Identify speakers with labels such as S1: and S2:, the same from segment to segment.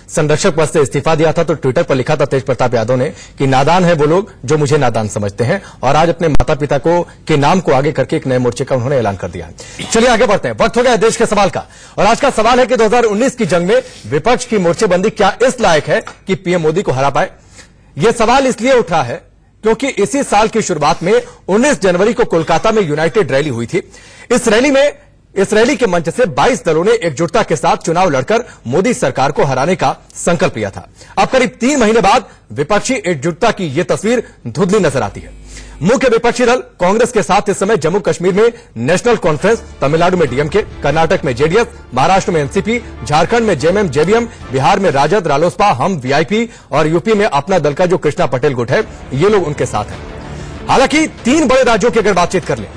S1: संरक्षक पद से इस्तीफा दिया था तो ट्विटर पर लिखा था तेज प्रताप यादव ने कि नादान है वो लोग जो मुझे नादान समझते हैं, और आज अपने माता पिता के नाम को आगे करके एक नए मोर्चे का उन्होंने ऐलान कर दिया है। चलिए आगे बढ़ते हैं, वक्त हो गया देश के सवाल का, और आज का सवाल है कि 2019 की जंग में विपक्ष की मोर्चेबंदी क्या इस लायक है कि पीएम मोदी को हरा पाए। यह सवाल इसलिए उठा है क्योंकि इसी साल की शुरुआत में 19 जनवरी को कोलकाता में यूनाइटेड रैली हुई थी। इस रैली के मंच से 22 दलों ने एकजुटता के साथ चुनाव लड़कर मोदी सरकार को हराने का संकल्प लिया था। अब करीब 3 महीने बाद विपक्षी एकजुटता की यह तस्वीर धुंधली नजर आती है। मुख्य विपक्षी दल कांग्रेस के साथ इस समय जम्मू कश्मीर में नेशनल कॉन्फ्रेंस, तमिलनाडु में डीएमके, कर्नाटक में जेडीएस, महाराष्ट्र में एनसीपी, झारखंड में जेएमएम जेवीएम, बिहार में राजद, रालोसपा, हम, वीआईपी और यूपी में अपना दल का जो कृष्णा पटेल गुट है, ये लोग उनके साथ हैं। हालांकि 3 बड़े राज्यों की अगर बातचीत कर लें,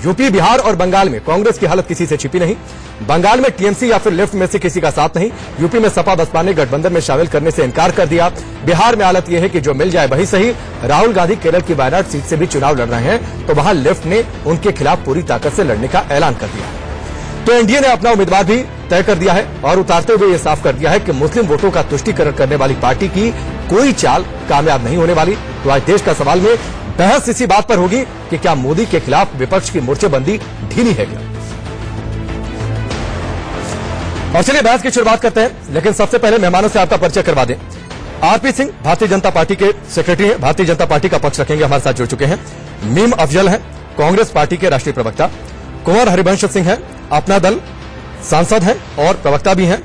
S1: यूपी, बिहार और बंगाल में कांग्रेस की हालत किसी से छिपी नहीं। बंगाल में टीएमसी या फिर लेफ्ट में से किसी का साथ नहीं। यूपी में सपा बसपा ने गठबंधन में शामिल करने से इनकार कर दिया। बिहार में हालत यह है कि जो मिल जाए वही सही। राहुल गांधी केरल की वायनाड सीट से भी चुनाव लड़ रहे हैं तो वहां लेफ्ट ने उनके खिलाफ पूरी ताकत से लड़ने का ऐलान कर दिया है। तो एनडीए ने अपना उम्मीदवार भी तय कर दिया है और उतारते हुए यह साफ कर दिया है कि मुस्लिम वोटों का तुष्टीकरण करने वाली पार्टी की कोई चाल कामयाब नहीं होने वाली। तो आज देश का सवाल में बहस इसी बात पर होगी कि क्या मोदी के खिलाफ विपक्ष की मोर्चेबंदी ढीली है क्या। और चलिए बहस की शुरुआत करते हैं, लेकिन सबसे पहले मेहमानों से आपका परिचय करवा दें। आरपी सिंह भारतीय जनता पार्टी के सेक्रेटरी हैं, भारतीय जनता पार्टी का पक्ष रखेंगे, हमारे साथ जुड़ चुके हैं। मीम अफजल हैं, कांग्रेस पार्टी के राष्ट्रीय प्रवक्ता। कुंवर हरिवंश सिंह हैं, अपना दल सांसद हैं और प्रवक्ता भी हैं,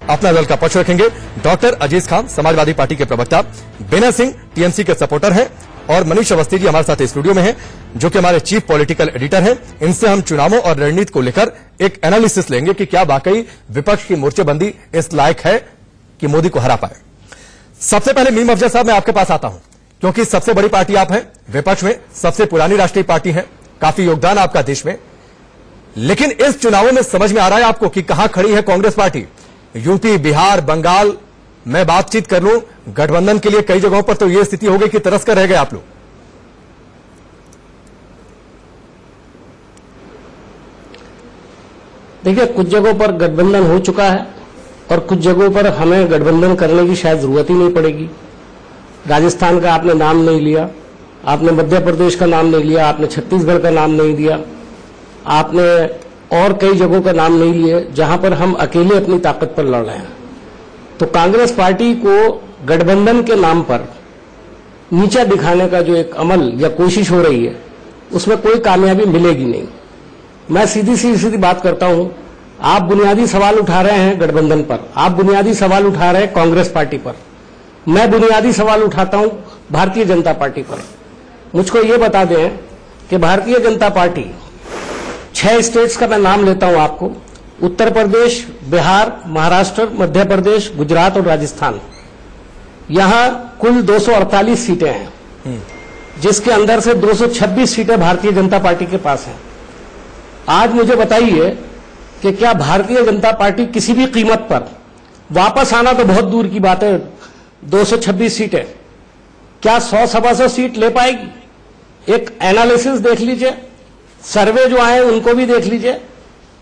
S1: अपना दल का पक्ष रखेंगे। डॉक्टर अजीज खान समाजवादी पार्टी के प्रवक्ता। विनय सिंह टीएमसी के सपोर्टर हैं और मनीष अवस्थी जी हमारे साथ स्टूडियो में हैं, जो कि हमारे चीफ पॉलिटिकल एडिटर हैं। इनसे हम चुनावों और रणनीति को लेकर एक एनालिसिस लेंगे कि क्या वाकई विपक्ष की मोर्चेबंदी इस लायक है कि मोदी को हरा पाए। सबसे पहले मीम अफजल साहब, मैं आपके पास आता हूं क्योंकि सबसे बड़ी पार्टी आप हैं, विपक्ष में सबसे पुरानी राष्ट्रीय पार्टी है, काफी योगदान आपका देश में। लेकिन इस चुनावों में समझ में आ रहा है आपको कि कहां खड़ी है कांग्रेस पार्टी। यूपी, बिहार, बंगाल मैं बातचीत कर लूं, गठबंधन के लिए कई जगहों पर तो यह स्थिति हो गई कि तरस कर रह गए आप लोग।
S2: देखिए, कुछ जगहों पर गठबंधन हो चुका है और कुछ जगहों पर हमें गठबंधन करने की शायद जरूरत ही नहीं पड़ेगी। राजस्थान का आपने नाम नहीं लिया, आपने मध्य प्रदेश का नाम नहीं लिया, आपने छत्तीसगढ़ का नाम नहीं दिया, आपने और कई जगहों का नाम नहीं लिए जहां पर हम अकेले अपनी ताकत पर लड़ रहे हैं। तो कांग्रेस पार्टी को गठबंधन के नाम पर नीचा दिखाने का जो एक अमल या कोशिश हो रही है, उसमें कोई कामयाबी मिलेगी नहीं। मैं सीधी बात करता हूं, आप बुनियादी सवाल उठा रहे हैं गठबंधन पर, आप बुनियादी सवाल उठा रहे हैं कांग्रेस पार्टी पर, मैं बुनियादी सवाल उठाता हूं भारतीय जनता पार्टी पर। मुझको ये बता दें कि भारतीय जनता पार्टी 6 स्टेट्स का मैं नाम लेता हूं आपको, उत्तर प्रदेश, बिहार, महाराष्ट्र, मध्य प्रदेश, गुजरात और राजस्थान। यहां कुल 248 सीटें हैं, जिसके अंदर से 226 सीटें भारतीय जनता पार्टी के पास हैं। आज मुझे बताइए कि क्या भारतीय जनता पार्टी किसी भी कीमत पर, वापस आना तो बहुत दूर की बात है, 226 सीटें, क्या 100-125 सीट ले पाएगी? एक एनालिसिस देख लीजिए, सर्वे जो आए उनको भी देख लीजिए।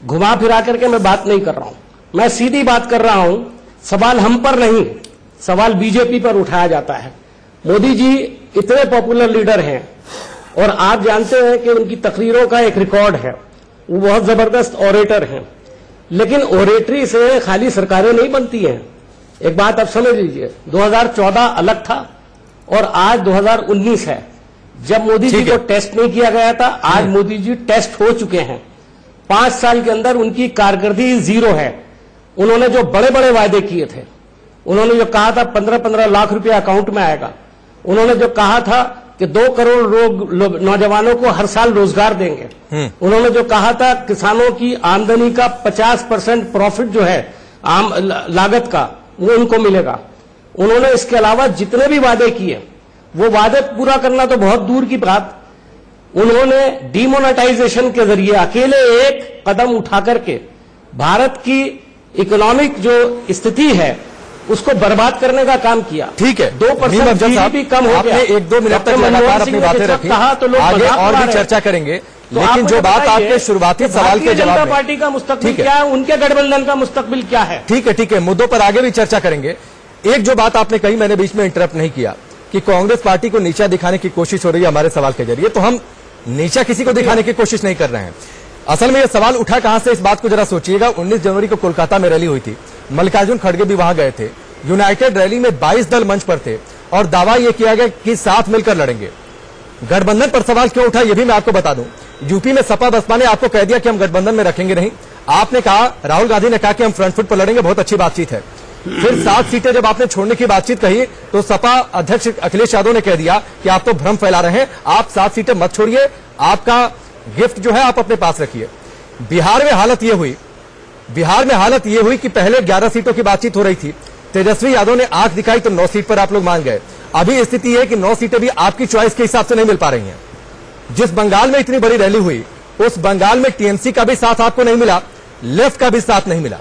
S2: घुमा फिरा करके मैं बात नहीं कर रहा हूं, मैं सीधी बात कर रहा हूं। सवाल हम पर नहीं, सवाल बीजेपी पर उठाया जाता है। मोदी जी इतने पॉपुलर लीडर हैं और आप जानते हैं कि उनकी तकरीरों का एक रिकॉर्ड है, वो बहुत जबरदस्त ऑरेटर हैं। लेकिन ऑरेटरी से खाली सरकारें नहीं बनती हैं। एक बात आप समझ लीजिए, 2014 अलग था और आज 2019 है। जब मोदी जी को टेस्ट नहीं किया गया था, आज मोदी जी टेस्ट हो चुके हैं। 5 साल के अंदर उनकी कारकर्दगी 0 है। उन्होंने जो बड़े बड़े वायदे किए थे, उन्होंने जो कहा था 15-15 लाख रुपया अकाउंट में आएगा, उन्होंने जो कहा था कि 2 करोड़ नौजवानों को हर साल रोजगार देंगे, उन्होंने जो कहा था किसानों की आमदनी का 50% प्रॉफिट जो है आम लागत का, वो उनको मिलेगा। उन्होंने इसके अलावा जितने भी वादे किए, वो वादे पूरा करना तो बहुत दूर की बात, उन्होंने डीमोनेटाइजेशन के जरिए अकेले एक कदम उठा करके भारत की इकोनॉमिक जो स्थिति है उसको बर्बाद करने का काम किया।
S1: ठीक है,
S2: 2% जीडीपी कम हो गया।
S1: 1-2 मिनट तक लगातार अपनी बातें रखी,
S2: तो लोग
S1: आगे और भी चर्चा करेंगे।
S2: तो
S1: लेकिन जो बात आपके शुरुआती सवाल के जवाब
S2: में, पार्टी का मुस्तकबिल क्या है, उनके गठबंधन का मुस्तकबिल क्या है?
S1: ठीक है, मुद्दों पर आगे भी चर्चा करेंगे। एक जो बात आपने कही, मैंने बीच में इंटरप्ट नहीं किया कि कांग्रेस पार्टी को नीचा दिखाने की कोशिश हो रही है हमारे सवाल के जरिए, तो हम नीचा किसी को दिखाने की कोशिश नहीं कर रहे हैं। असल में यह सवाल उठा कहां से, इस बात को जरा सोचिएगा। 19 जनवरी को कोलकाता में रैली हुई थी, मल्लिकार्जुन खड़गे भी वहां गए थे। यूनाइटेड रैली में 22 दल मंच पर थे और दावा यह किया गया कि साथ मिलकर लड़ेंगे। गठबंधन पर सवाल क्यों उठा, यह भी मैं आपको बता दूं। यूपी में सपा बसपा ने आपको कह दिया कि हम गठबंधन में रखेंगे नहीं। आपने कहा, राहुल गांधी ने कहा कि हम फ्रंट फुट पर लड़ेंगे, बहुत अच्छी बातचीत है। फिर 7 सीटें जब आपने छोड़ने की बातचीत कही तो सपा अध्यक्ष अखिलेश यादव ने कह दिया कि आप तो भ्रम फैला रहे हैं, आप 7 सीटें मत छोड़िए, आपका गिफ्ट जो है आप अपने पास रखिए। बिहार में हालत यह हुई कि पहले 11 सीटों की बातचीत हो रही थी, तेजस्वी यादव ने आंख दिखाई तो 9 सीट पर आप लोग मान गए। अभी स्थिति है कि 9 सीटें भी आपकी चॉइस के हिसाब से नहीं मिल पा रही हैं। जिस बंगाल में इतनी बड़ी रैली हुई, उस बंगाल में टीएमसी का भी साथ आपको नहीं मिला, लेफ्ट का भी साथ नहीं मिला।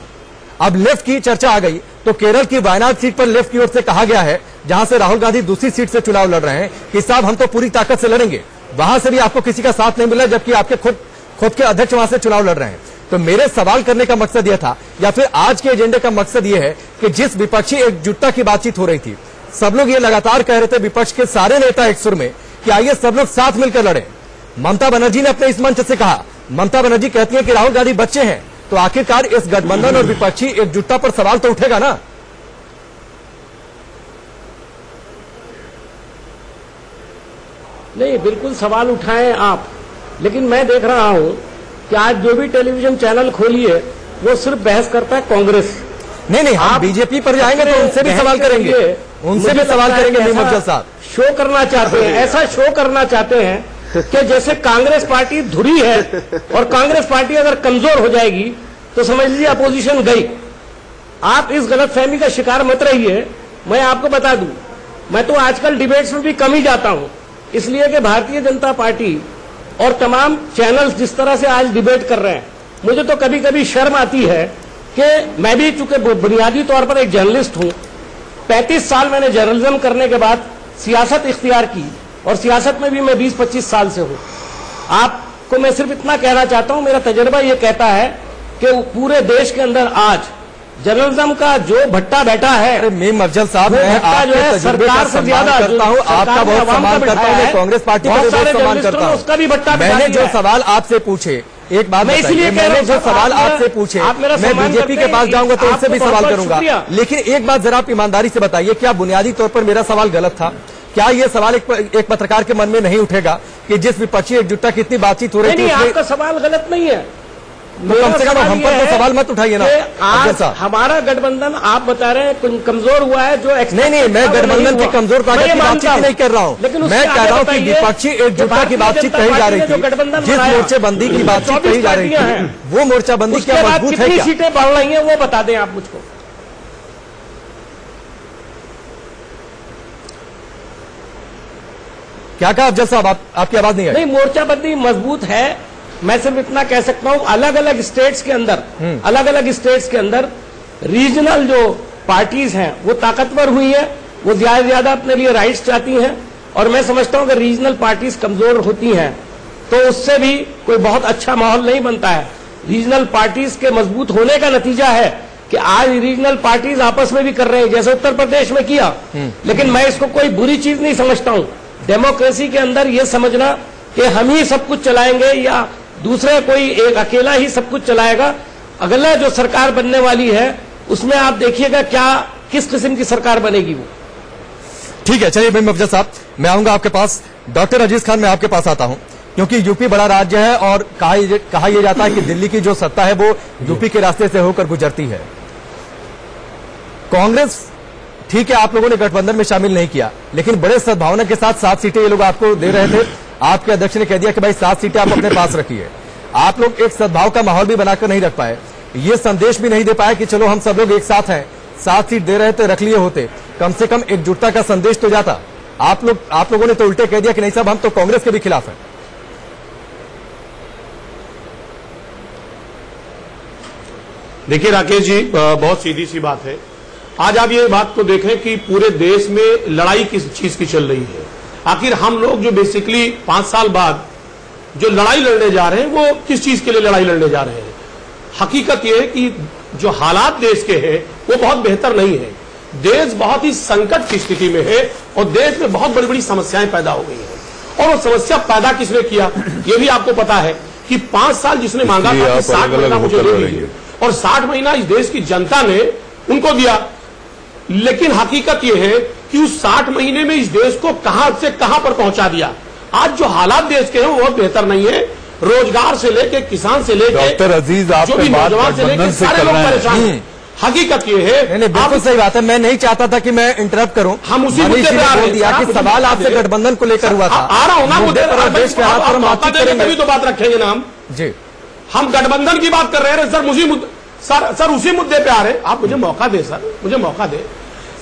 S1: अब लेफ्ट की चर्चा आ गई तो केरल की वायनाड सीट पर लेफ्ट की ओर से कहा गया है, जहां से राहुल गांधी दूसरी सीट से चुनाव लड़ रहे हैं, कि साहब हम तो पूरी ताकत से लड़ेंगे। वहां से भी आपको किसी का साथ नहीं मिला, जबकि आपके खुद के अध्यक्ष वहां से चुनाव लड़ रहे हैं। तो मेरे सवाल करने का मकसद यह था, या फिर आज के एजेंडे का मकसद यह है कि जिस विपक्षी एकजुटता की बातचीत हो रही थी, सब लोग ये लगातार कह रहे थे, विपक्ष के सारे नेता एक सुर में, कि आइए सब लोग साथ मिलकर लड़े। ममता बनर्जी ने अपने इस मंच से कहा, ममता बनर्जी कहती है कि राहुल गांधी बच्चे हैं, तो आखिरकार इस गठबंधन और विपक्षी एकजुटता पर सवाल तो उठेगा ना।
S2: नहीं, बिल्कुल सवाल उठाएं आप, लेकिन मैं देख रहा हूं कि आज जो भी टेलीविजन चैनल खोलिए वो सिर्फ बहस करता है कांग्रेस।
S1: नहीं, हम बीजेपी पर जाएंगे तो उनसे भी सवाल करेंगे, मफजल साहब।
S2: शो करना चाहते हैं, ऐसा शो करना चाहते हैं कि जैसे कांग्रेस पार्टी धुरी है और कांग्रेस पार्टी अगर कमजोर हो जाएगी तो समझ लीजिए अपोजिशन गई। आप इस गलतफहमी का शिकार मत रहिए। मैं आपको बता दूं, मैं तो आजकल डिबेट्स में भी कम ही जाता हूं, इसलिए कि भारतीय जनता पार्टी और तमाम चैनल्स जिस तरह से आज डिबेट कर रहे हैं, मुझे तो कभी कभी शर्म आती है कि मैं भी चूंकि बुनियादी तौर पर एक जर्नलिस्ट हूं, 35 साल मैंने जर्नलिज्म करने के बाद सियासत इख्तियार की और सियासत में भी मैं 20-25 साल से हूं। आपको मैं सिर्फ इतना कहना चाहता हूं, मेरा तजर्बा यह कहता है कि पूरे देश के अंदर आज जर्नलिज्म का जो भट्टा बैठा है,
S1: मीम अफजल साहब, मैं आपके
S2: सरकार से ज्यादा
S1: करता हूं, आपका बहुत सम्मान करता हूं, मैं कांग्रेस पार्टी का बहुत सम्मान करता हूं,
S2: उसका भी भट्टा।
S1: मैंने जो सवाल आपसे पूछे, एक बात
S2: मैं इसलिए
S1: मैंने जो सवाल आपसे पूछे, मैं बीजेपी के पास जाऊंगा तो उससे भी सवाल करूंगा, लेकिन एक बात जरा आप ईमानदारी से बताइए, क्या बुनियादी तौर पर मेरा सवाल गलत था? क्या ये सवाल एक पत्रकार के मन में नहीं उठेगा कि जिस विपक्षी एकजुटता की इतनी बातचीत हो रही थी?
S2: आपका सवाल गलत नहीं है,
S1: तो कम से कम हम पर तो सवाल मत उठाइए ना।
S2: आज हमारा गठबंधन आप बता रहे हैं कमजोर हुआ है, जो
S1: नहीं, मैं गठबंधन की कमजोर ताकत की बातचीत नहीं कर रहा हूँ, मैं कह रहा हूँ कि विपक्षी एकजुटता की बातचीत कही जा रही थी, जिस मोर्चेबंदी की बातचीत कही जा रही थी, वो मोर्चाबंदी क्या मजबूत है?
S2: कितनी सीटें बढ़ रही है वो बता दें आप मुझको।
S1: क्या कहा अफजल साहब? आपकी आवाज नहीं आई।
S2: नहीं, मोर्चाबंदी मजबूत है, मैं सिर्फ इतना कह सकता हूं। अलग अलग स्टेट्स के अंदर रीजनल जो पार्टीज हैं वो ताकतवर हुई है, वो ज्यादा से ज्यादा अपने लिए राइट्स चाहती हैं, और मैं समझता हूं कि रीजनल पार्टीज कमजोर होती हैं तो उससे भी कोई बहुत अच्छा माहौल नहीं बनता है। रीजनल पार्टीज के मजबूत होने का नतीजा है कि आज रीजनल पार्टीज आपस में भी कर रहे हैं, जैसे उत्तर प्रदेश में किया। लेकिन मैं इसको कोई बुरी चीज नहीं समझता हूं। डेमोक्रेसी के अंदर यह समझना कि हम ही सब कुछ चलाएंगे या दूसरे कोई एक अकेला ही सब कुछ चलाएगा, अगला जो सरकार बनने वाली है उसमें आप देखिएगा क्या किस किस्म की सरकार बनेगी वो।
S1: ठीक है, चलिए मीम अफजल साहब, मैं आऊंगा आपके पास। डॉक्टर अजीज खान, मैं आपके पास आता हूं, क्योंकि यूपी बड़ा राज्य है और कहा यह जाता है कि दिल्ली की जो सत्ता है वो यूपी के रास्ते से होकर गुजरती है। कांग्रेस, ठीक है, आप लोगों ने गठबंधन में शामिल नहीं किया, लेकिन बड़े सद्भावना के साथ 7 सीटें ये लोग आपको दे रहे थे। आपके अध्यक्ष ने कह दिया कि भाई 7 सीटें आप अपने पास रखिए। आप लोग एक सद्भाव का माहौल भी बनाकर नहीं रख पाए, ये संदेश भी नहीं दे पाए कि चलो हम सब लोग एक साथ हैं। 7 सीट दे रहे थे, रख लिए होते, कम से कम एकजुटता का संदेश तो जाता। आप लोगों ने तो उल्टे कह दिया कि नहीं साहब, हम तो कांग्रेस के भी खिलाफ हैं।
S3: देखिए राकेश जी, बहुत सीधी सी बात है। आज आप ये बात को देखें कि पूरे देश में लड़ाई किस चीज की चल रही है। आखिर हम लोग जो बेसिकली 5 साल बाद जो लड़ाई लड़ने जा रहे हैं वो किस चीज के लिए लड़ाई लड़ने जा रहे हैं? हकीकत यह है कि जो हालात देश के हैं वो बहुत बेहतर नहीं है। देश बहुत ही संकट की स्थिति में है और देश में बहुत बड़ी बड़ी समस्याएं पैदा हो गई हैं। और वो समस्या पैदा किसने किया, ये भी आपको पता है कि 5 साल जिसने मांगा था कि 60 महीना मुझे दे दीजिए, और 60 महीना इस देश की जनता ने उनको दिया। लेकिन हकीकत यह है कि उस 60 महीने में इस देश को कहां से कहां पर पहुंचा दिया। आज जो हालात देश के हैं वो बहुत बेहतर नहीं है। रोजगार से लेके, किसान से लेके,
S4: डॉक्टर अजीज, आप
S3: जो भी नौजवान से लेके सारे लोग परेशान हैं। हकीकत ये है,
S1: नहीं, बिल्कुल सही बात है। मैं नहीं चाहता था कि मैं इंटरप्ट करूं।
S3: हम उसी मुद्दे पे आ रहे हैं।
S1: दिया कि सवाल आपसे गठबंधन को लेकर हुआ था।
S3: आ रहा हूं ना मुद्दे पर,
S1: देश के हाथ पर
S3: मौका देंगे तभी तो बात रखेंगे ना हम।
S1: जी,
S3: हम गठबंधन की बात कर रहे हैं सर, उसी मुद्दे पे आ रहे हैं। आप मुझे मौका दे सर, मुझे मौका दे।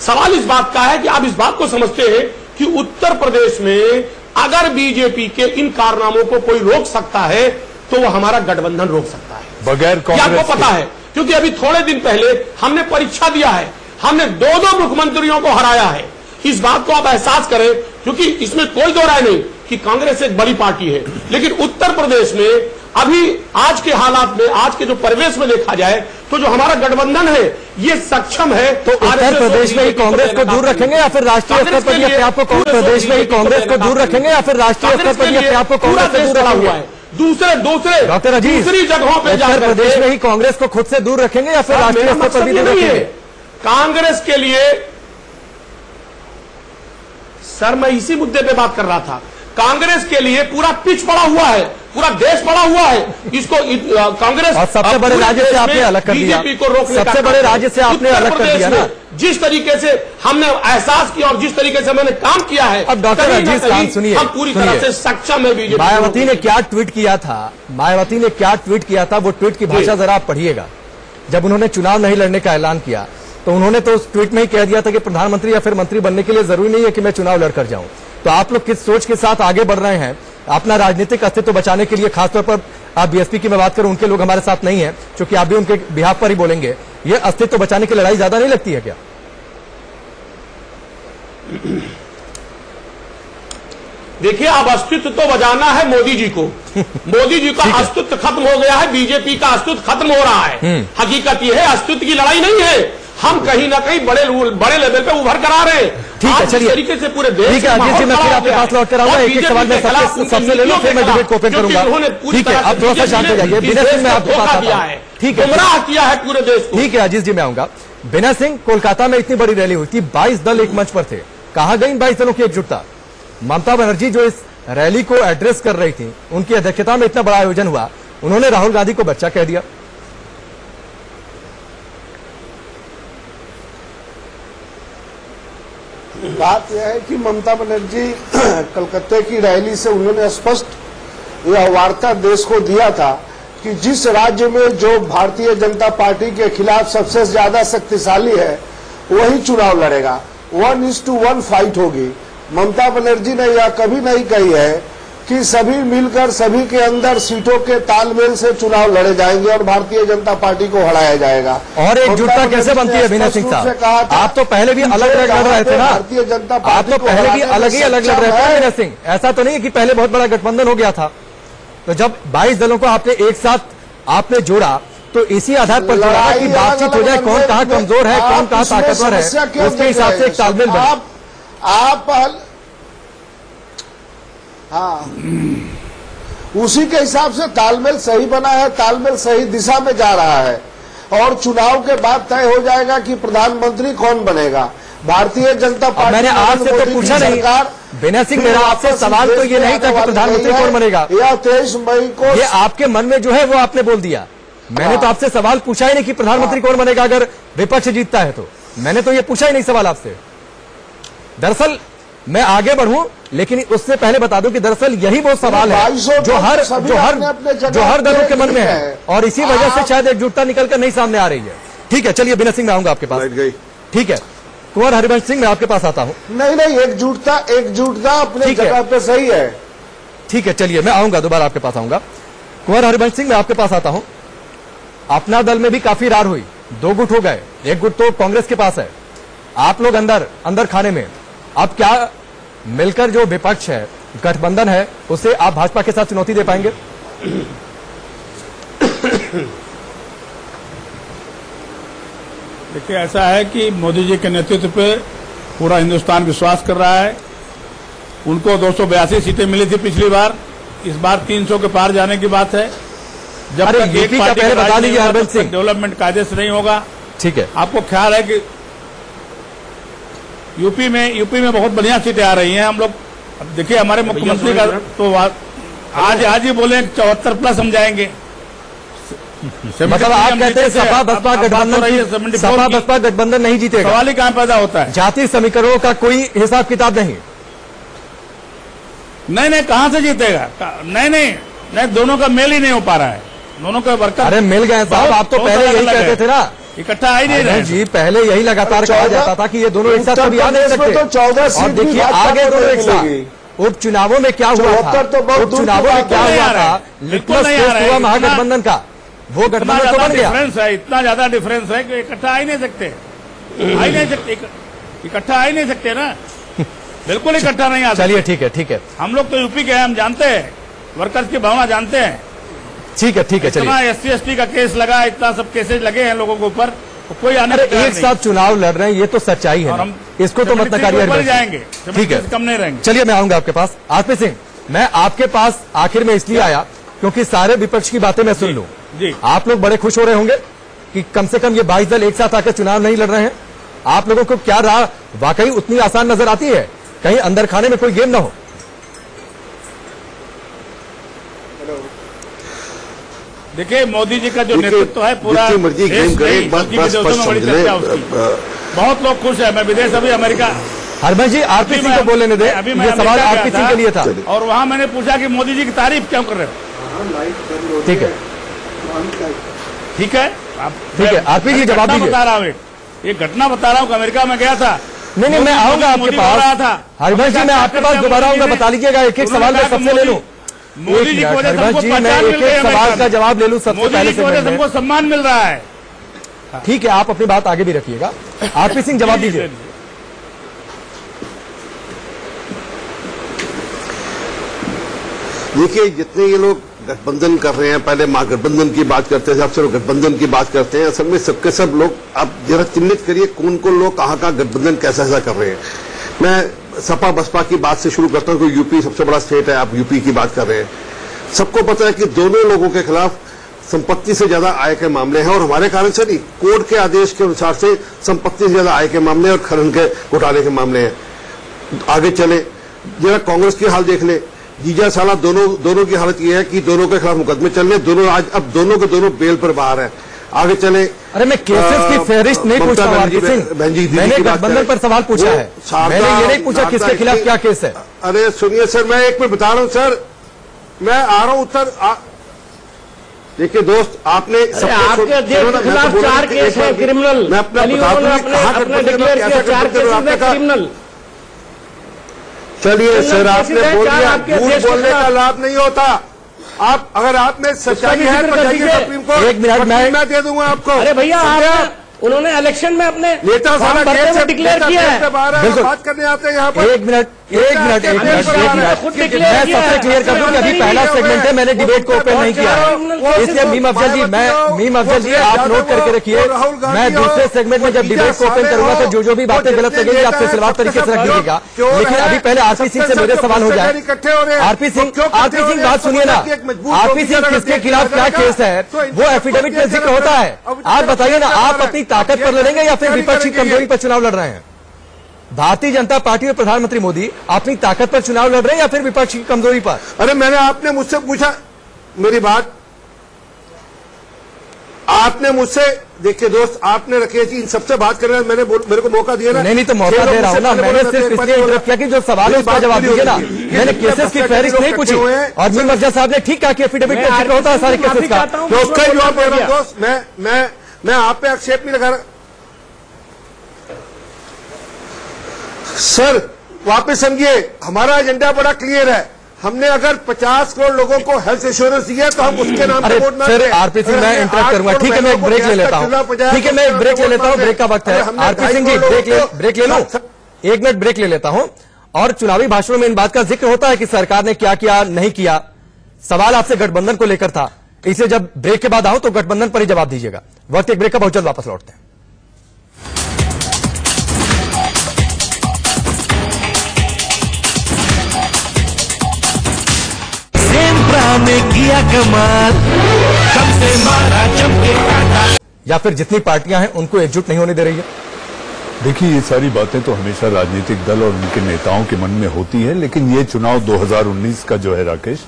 S3: सवाल इस बात का है कि आप इस बात को समझते हैं कि उत्तर प्रदेश में अगर बीजेपी के इन कारनामों को कोई रोक सकता है तो वो हमारा गठबंधन रोक सकता है
S4: बगैर कांग्रेस के।
S3: आपको पता है, क्योंकि अभी थोड़े दिन पहले हमने परीक्षा दिया है, हमने 2 मुख्यमंत्रियों को हराया है। इस बात को आप एहसास करें, क्योंकि इसमें कोई दो राय नहीं कि कांग्रेस एक बड़ी पार्टी है, लेकिन उत्तर प्रदेश में अभी आज के हालात में, आज के जो परिवेश में देखा जाए तो जो हमारा गठबंधन है ये सक्षम है।
S1: तो उत्तर प्रदेश में ही कांग्रेस को दूर रखेंगे या फिर राष्ट्रीय स्तर पर अपने आप को प्रदेश में ही कांग्रेस को दूर रखेंगे या फिर राष्ट्रीय स्तर पर अपने आप को कांग्रेस से दूर रखा हुआ है?
S3: दूसरे
S1: डॉक्टर अजीज,
S3: दूसरी जगहों पे
S1: उत्तर प्रदेश में ही कांग्रेस को खुद से दूर रखेंगे या फिर राष्ट्रीय स्तर पर भी दूर रखेंगे?
S3: कांग्रेस के लिए सर, मैं इसी मुद्दे पे बात कर रहा था। कांग्रेस के लिए पूरा पिच पड़ा हुआ है, पूरा देश पड़ा हुआ है। इसको कांग्रेस
S1: और सबसे बड़े राज्य से आपने अलग कर दिया,
S3: बीजेपी को रोकने
S1: सबसे बड़े राज्य से आपने अलग कर दिया ना।
S3: जिस तरीके से हमने एहसास किया और जिस तरीके से मैंने काम किया है,
S1: अब डॉक्टर अजीज खान सुनिए,
S3: हम पूरी तरह से सक्षम है। बीजेपी
S1: मायावती ने क्या ट्वीट किया था, मायावती ने क्या ट्वीट किया था, वो ट्वीट की भाषा जरा आप पढ़िएगा। जब उन्होंने चुनाव नहीं लड़ने का ऐलान किया तो उन्होंने तो उस ट्वीट में ही कह दिया था कि प्रधानमंत्री या फिर मंत्री बनने के लिए जरूरी नहीं है कि मैं चुनाव लड़कर जाऊं। तो आप लोग किस सोच के साथ आगे बढ़ रहे हैं अपना राजनीतिक अस्तित्व बचाने के लिए? खासतौर पर आप बीएसपी की मैं बात करूं, उनके लोग हमारे साथ नहीं है, क्योंकि आप भी उनके बिहाफ पर ही बोलेंगे। ये अस्तित्व बचाने की लड़ाई ज्यादा नहीं लगती है क्या?
S3: देखिए, अब अस्तित्व तो बचाना है मोदी जी को। मोदी जी का अस्तित्व खत्म हो गया है, बीजेपी का अस्तित्व खत्म हो रहा है। हकीकत यह है, अस्तित्व की लड़ाई नहीं है। हम कहीं ना कहीं बड़े लेवल पे उभर कर आ रहे हैं।
S1: ठीक है, चलिए,
S3: तरीके से पूरे देश
S1: ठीक है अजीत जी, मैं फिर आपके पास लौट कर आऊंगा। एक एक सवाल में सबसे ले लो, फिर मैं डिबेट को ओपन करूंगा। ठीक है, अब थोड़ा सा शांत हो जाइए। विनय सिंह, मैं आपके पास आता हूं। ठीक है,
S3: गुमराह किया है पूरे देश को।
S1: ठीक है अजीत जी, मैं आऊंगा। विनय सिंह, कोलकाता में इतनी बड़ी रैली हुई थी, 22 दल एक मंच पर थे। कहां गई 22 दलों की एकजुटता? ममता बनर्जी जो इस रैली को एड्रेस कर रही थी, उनकी अध्यक्षता में इतना बड़ा आयोजन हुआ, उन्होंने राहुल गांधी को बच्चा कह दिया।
S5: बात यह है कि ममता बनर्जी कलकत्ते की रैली से उन्होंने स्पष्ट यह वार्ता देश को दिया था कि जिस राज्य में जो भारतीय जनता पार्टी के खिलाफ सबसे ज्यादा शक्तिशाली है वही चुनाव लड़ेगा। 1:1 फाइट होगी। ममता बनर्जी ने यह कभी नहीं कही है कि सभी मिलकर सभी के अंदर सीटों के तालमेल से चुनाव लड़े जाएंगे और भारतीय जनता पार्टी को हराया जाएगा।
S1: और एकजुटता कैसे बनती है विनय सिंह साहब? आप तो पहले भी अलग अलग लड़ रहे थे ना,
S5: भारतीय जनता
S1: आप
S5: पार्टी
S1: तो पहले भी अलग ही अलग लड़ रहे थे विनय सिंह। ऐसा तो नहीं है कि पहले बहुत बड़ा गठबंधन हो गया था। तो जब 22 दलों को आपने एक साथ आपने जोड़ा तो इसी आधार पर जोड़ा कि बातचीत हो जाए, कौन कहां कमजोर है, कौन कहां ताकतवर है, उसके हिसाब से एक तालमेल बने।
S5: हाँ, उसी के हिसाब से तालमेल सही बना है, तालमेल सही दिशा में जा रहा है और चुनाव के बाद तय हो जाएगा कि प्रधानमंत्री कौन बनेगा। भारतीय जनता पार्टी,
S1: मैंने आपसे तो पूछा नहीं विनय सिंह, मेरा आपसे सवाल तो ये नहीं था कि प्रधानमंत्री कौन बनेगा।
S5: यह 23 मई को
S1: ये आपके मन में जो है वो आपने बोल दिया। मैंने तो आपसे सवाल पूछा ही नहीं कि प्रधानमंत्री कौन बनेगा अगर विपक्ष जीतता है तो। मैंने तो ये पूछा ही नहीं सवाल आपसे। दरअसल मैं आगे बढ़ूं, लेकिन उससे पहले बता दूं कि दरअसल यही वो सवाल है जो हर दलों के मन में है और इसी वजह से शायद एकजुटता निकलकर नहीं सामने आ रही है। ठीक है, चलिए विनय सिंह मैं आऊंगा आपके पास। ठीक है, कुंवर हरिवंश सिंह मैं आपके पास आता हूं।
S5: नहीं, एकजुटता अपनी जगह पे सही है।
S1: ठीक है, चलिए मैं आऊंगा, दोबारा आपके पास आऊंगा। कुंवर हरिवंश सिंह मैं आपके पास आता हूं। अपना दल में भी काफी रार हुई, 2 गुट हो गए, 1 गुट तो कांग्रेस के पास है। आप लोग अंदर खाने में, अब क्या मिलकर जो विपक्ष है, गठबंधन है, उसे आप भाजपा के साथ चुनौती दे पाएंगे?
S4: देखिए, ऐसा है कि मोदी जी के नेतृत्व पे पूरा हिंदुस्तान विश्वास कर रहा है। उनको 282 सीटें मिली थी पिछली बार, इस बार 300 के पार जाने की बात है। जब
S1: अरे
S4: तक
S1: यूपी का पहले बता दीजिए हरबंस सिंह।
S4: डेवलपमेंट कायदे से नहीं होगा।
S1: ठीक है,
S4: आपको ख्याल है कि यूपी में बहुत बढ़िया सीटें आ रही हैं। हम लोग अब देखिए, हमारे मुख्यमंत्री का तो आज ही बोले 74 प्लस हम जाएंगे।
S1: मतलब आप कहते हैं सपा बसपा गठबंधन नहीं जीतेगा।
S4: सवाल ही कहां पैदा होता है?
S1: जातीय समीकरणों का कोई हिसाब किताब नहीं।
S4: नहीं, कहां से जीतेगा? नहीं, दोनों का मेल ही नहीं हो पा रहा है। दोनों का वर्कर
S1: अरे मिल गए साहब, आप तो पहले यही कहते थे ना,
S4: इकट्ठा आ ही नहीं रहे
S1: जी। पहले यही लगातार कहा जाता था कि ये दोनों एक साथ कभी आ नहीं सकते।
S5: तो 14 सीट
S1: और देखिए आगे दोनों एक साथ। उपचुनावों में क्या हुआ था? उपचुनावों में क्या हुआ था? लिटमस टेस्ट हुआ महागठबंधन का, वो गठबंधन तो बन गया।
S4: डिफरेंस है, इतना ज्यादा डिफरेंस है कि इकट्ठा आ ही नहीं सकते। इकट्ठा आ ही नहीं सकते ना, बिल्कुल इकट्ठा नहीं आ सकते।
S1: चलिए ठीक है।
S4: हम लोग तो यूपी के हैं, हम जानते हैं, वर्कर्स की भावना जानते हैं।
S1: ठीक है चलिए।
S4: इतना SC/ST का केस लगा, इतना सब केसेज लगे हैं लोगों के ऊपर, तो कोई आने
S1: एक साथ चुनाव लड़ रहे हैं, ये तो सच्चाई है। इसको तो मत नकारिए।
S4: जाएंगे,
S1: ठीक है,
S4: कम नहीं रहेंगे।
S1: चलिए मैं आऊंगा आपके पास। आरपी सिंह, मैं आपके पास आखिर में इसलिए आया क्योंकि सारे विपक्ष की बातें मैं सुन लूं।
S4: जी,
S1: आप लोग बड़े खुश हो रहे होंगे कि कम से कम ये 22 दल एक साथ आकर चुनाव नहीं लड़ रहे हैं। आप लोगों को क्या राह वाकई उतनी आसान नजर आती है? कहीं अंदर खाने में कोई गेम ना हो?
S4: देखिए, मोदी जी का जो नेतृत्व है पूरा
S6: मर्जी गेम करे, एक बात
S4: बड़ी चर्चा उसकी। बहुत लोग खुश है। मैं विदेश अभी अमेरिका,
S1: हरबंस जी आरपी सिंह को बोलने दे।
S4: अभी मैं
S1: ये सवाल आरपी सिंह के लिए था
S4: और वहां मैंने पूछा कि मोदी जी की तारीफ क्यों कर रहे हो?
S1: ठीक है आरपी जी जवाब दीजिए।
S4: बता रहा हूँ, एक घटना बता रहा हूँ कि अमेरिका में गया था।
S1: नहीं, मैं आऊंगा आपके पास। हरबंस जी मैं आपके पास दोबारा आऊंगा, बता लीजिएगा। एक सवाल मैं सबसे ले लूं।
S4: मोदी जी की वजह से हमको पहचान मिल रही है,
S1: सवाल का जवाब ले लूं सबसे
S4: मोदी
S1: पहले
S4: जी की वजह से हमको सम्मान मिल रहा है।
S1: ठीक है, आप अपनी बात आगे भी रखिएगा। आरपी सिंह जवाब दीजिए।
S6: देखिए, जितने ये लोग गठबंधन कर रहे हैं, पहले महागठबंधन की बात करते थे, अब सिर्फ गठबंधन की बात करते हैं। असल में सबके सब लोग, आप जरा चिन्हित करिए कौन कौन लोग कहाँ गठबंधन कैसा कर रहे हैं। मैं सपा बसपा की बात से शुरू करता हूं, क्योंकि यूपी सबसे बड़ा स्टेट है, आप यूपी की बात कर रहे हैं। सबको पता है कि दोनों लोगों के खिलाफ संपत्ति से ज्यादा आय के मामले हैं, और हमारे कारण से नहीं, कोर्ट के आदेश के अनुसार से संपत्ति से ज्यादा आय के मामले और खनन के घोटाले के मामले हैं। आगे चले, जरा कांग्रेस की हाल देख ले। जीजा साला दोनों की हालत यह है कि दोनों के खिलाफ मुकदमे चल रहे, दोनों आज अब दोनों के दोनों बेल पर बाहर है। आगे चले।
S1: अरे मैं केसेस की फहरिस्त नहीं पूछता हूं आरपी सिंह, मैंने गठबंधन पर सवाल पूछा है। मैंने ये नहीं पूछा किसके खिलाफ क्या केस है।
S6: अरे सुनिए सर, मैं एक मिनट बता रहा हूं सर, मैं आ रहा हूं उत्तर। देखिए दोस्त, आपने
S2: आपके अध्यक्ष के खिलाफ 4 केस है क्रिमिनल।
S6: मैं अपना
S2: अपने डिक्लेयर किया 4 केस क्रिमिनल।
S6: चलिए सर, आपने बोल दिया, झूठ बोलने का लाभ नहीं होता। आप अगर आप में सच्चाई है तो जाइए सुप्रीम कोर्ट,
S1: 1 मिनट
S6: मैं दे दूंगा आपको।
S2: अरे भैया, उन्होंने इलेक्शन में अपने
S6: नेता सारा
S2: डिक्लेयर किया है।
S6: बात करने आते हैं यहाँ पर।
S1: एक मिनट मैं सबसे क्लियर कर दूं कि अभी पहला सेगमेंट है, मैंने डिबेट को ओपन नहीं किया है, इसलिए मीम अफजल जी आप नोट करके रखिए। मैं दूसरे सेगमेंट में जब डिबेट को ओपन करूंगा तो जो भी बातें गलत लगेंगी आप सिलसिलेवार तरीके से रख दीजिएगा। लेकिन अभी पहले आरपी सिंह से मेरे सवाल हो जाए। आरपी सिंह बात सुनिए ना। आरपी सिंह किसके खिलाफ क्या केस है वो एफिडेविट में जिक्र होता है। आप बताइए ना, आप अपनी ताकत पर लड़ेंगे या फिर विपक्ष की कमजोरी पर चुनाव लड़ रहे हैं? भारतीय जनता पार्टी और प्रधानमंत्री मोदी अपनी ताकत पर चुनाव लड़ रहे हैं या फिर विपक्ष की कमजोरी पर?
S6: अरे मैंने, आपने मुझसे पूछा, मेरी बात आपने मुझसे, देखिए दोस्त, आपने रखी थी इन सबसे बात करने, मैंने मेरे को मौका दिया ना।
S1: नहीं तो मौका दे रहा हूं ना, मैंने सिर्फ इसलिए इंटरप्ट किया कि जो सवाल है उसका जवाब दीजिए ना। मैंने केसेस की फहरिस्त नहीं पूछी और मीम अफजल साहब ने ठीक कहा कि एफिडेविट में जिक्र होता है सारे केसेस का।
S6: तो उसका जवाब दे रहा हूं दोस्त। मैं आप पे आक्षेप नहीं लगा रहा सर। वापस समझिए, हमारा एजेंडा बड़ा क्लियर है। हमने अगर 50 करोड़ लोगों को हेल्थ इंश्योरेंस दिया तो हम उसके नाम पर वोट ना दें।
S1: आरपी सिंह, मैं इंटरप्ट करूंगा। ठीक है, मैं एक ब्रेक ले लेता हूं। ठीक है, मैं एक ब्रेक ले लेता हूं, ब्रेक का वक्त है। आरपी सिंह जी ब्रेक ले लो, 1 मिनट ब्रेक ले लेता हूं। और चुनावी भाषणों में इन बात का जिक्र होता है कि सरकार ने क्या किया नहीं किया। सवाल आपसे गठबंधन को लेकर था, इसलिए जब ब्रेक के बाद आऊं तो गठबंधन पर ही जवाब दीजिएगा। वक्त एक ब्रेक का, बहुत जल्द वापस लौटते हैं।
S7: ने किया कमाल, कब से मारा चमके काटा।
S1: या फिर जितनी पार्टियां हैं उनको एकजुट नहीं होने दे रही है?
S8: देखिए, ये सारी बातें तो हमेशा राजनीतिक दल और उनके नेताओं के मन में होती है, लेकिन ये चुनाव 2019 का जो है राकेश,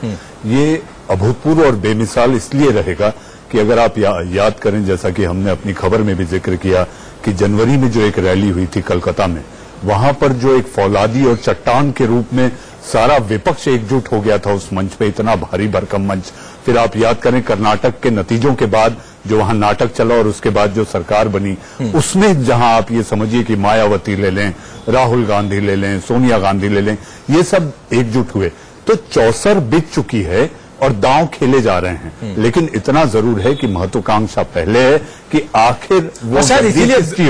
S8: ये अभूतपूर्व और बेमिसाल इसलिए रहेगा कि अगर आप याद करें, जैसा कि हमने अपनी खबर में भी जिक्र किया कि जनवरी में जो एक रैली हुई थी कलकत्ता में, वहां पर जो एक फौलादी और चट्टान के रूप में सारा विपक्ष एकजुट हो गया था उस मंच पे, इतना भारी भरकम मंच। फिर आप याद करें कर्नाटक के नतीजों के बाद जो वहां नाटक चला और उसके बाद जो सरकार बनी, उसमें जहां आप ये समझिए कि मायावती ले लें, राहुल गांधी ले लें, सोनिया गांधी ले लें, ये सब एकजुट हुए, तो चौसर बिक चुकी है और दांव खेले जा रहे हैं। लेकिन इतना जरूर है कि महत्वाकांक्षा पहले है कि आखिर वो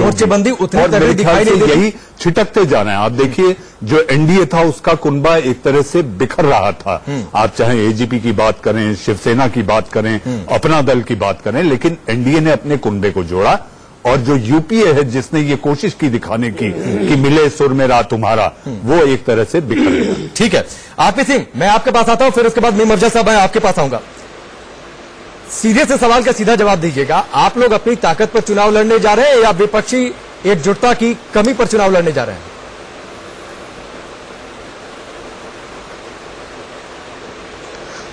S1: मोर्चेबंदी उतनी तगड़ी दिखाई नहीं देती,
S8: यही छिटकते जा रहे हैं। आप देखिए, जो एनडीए था उसका कुनबा एक तरह से बिखर रहा था। आप चाहे एजीपी की बात करें, शिवसेना की बात करें, अपना दल की बात करें, लेकिन एनडीए ने अपने कुनबे को जोड़ा। और जो यूपीए है जिसने ये कोशिश की दिखाने की कि मिले सुर मेरा तुम्हारा, वो एक तरह से बिखर गया।
S1: ठीक है, आरपी सिंह, मैं आपके पास आता हूं, फिर उसके बाद मीम अफजल साहब मैं आपके पास आऊंगा। सीधे से सवाल का सीधा जवाब दीजिएगा, आप लोग अपनी ताकत पर चुनाव लड़ने जा रहे हैं या विपक्षी एकजुटता की कमी पर चुनाव लड़ने जा रहे हैं?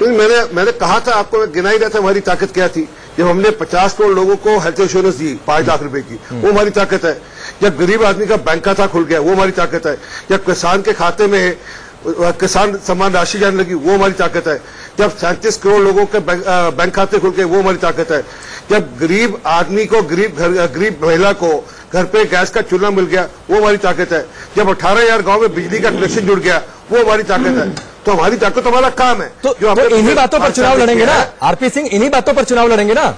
S6: मैंने कहा था आपको, मैं गिना ही रहा था हमारी ताकत क्या थी। जब हमने 50 करोड़ लोगों को हेल्थ इंश्योरेंस दी 5 लाख रुपए की, वो हमारी ताकत है। जब गरीब आदमी का बैंक खाता खुल गया, वो हमारी ताकत है। जब किसान के खाते में किसान सम्मान राशि जाने लगी, वो हमारी ताकत है। जब 37 करोड़ लोगों के बैंक खाते खुल गए, वो हमारी ताकत है। जब गरीब आदमी को, गरीब महिला को घर पे गैस का चूल्हा मिल गया, वो हमारी ताकत है। जब 18,000 गांव में बिजली का कनेक्शन जुड़ गया, वो हमारी ताकत है। तो हमारी ताकत हमारा काम है।
S1: तो इन्हीं बातों पर चुनाव लड़ेंगे ना आरपी सिंह, इन्हीं बातों पर चुनाव लड़ेंगे ना?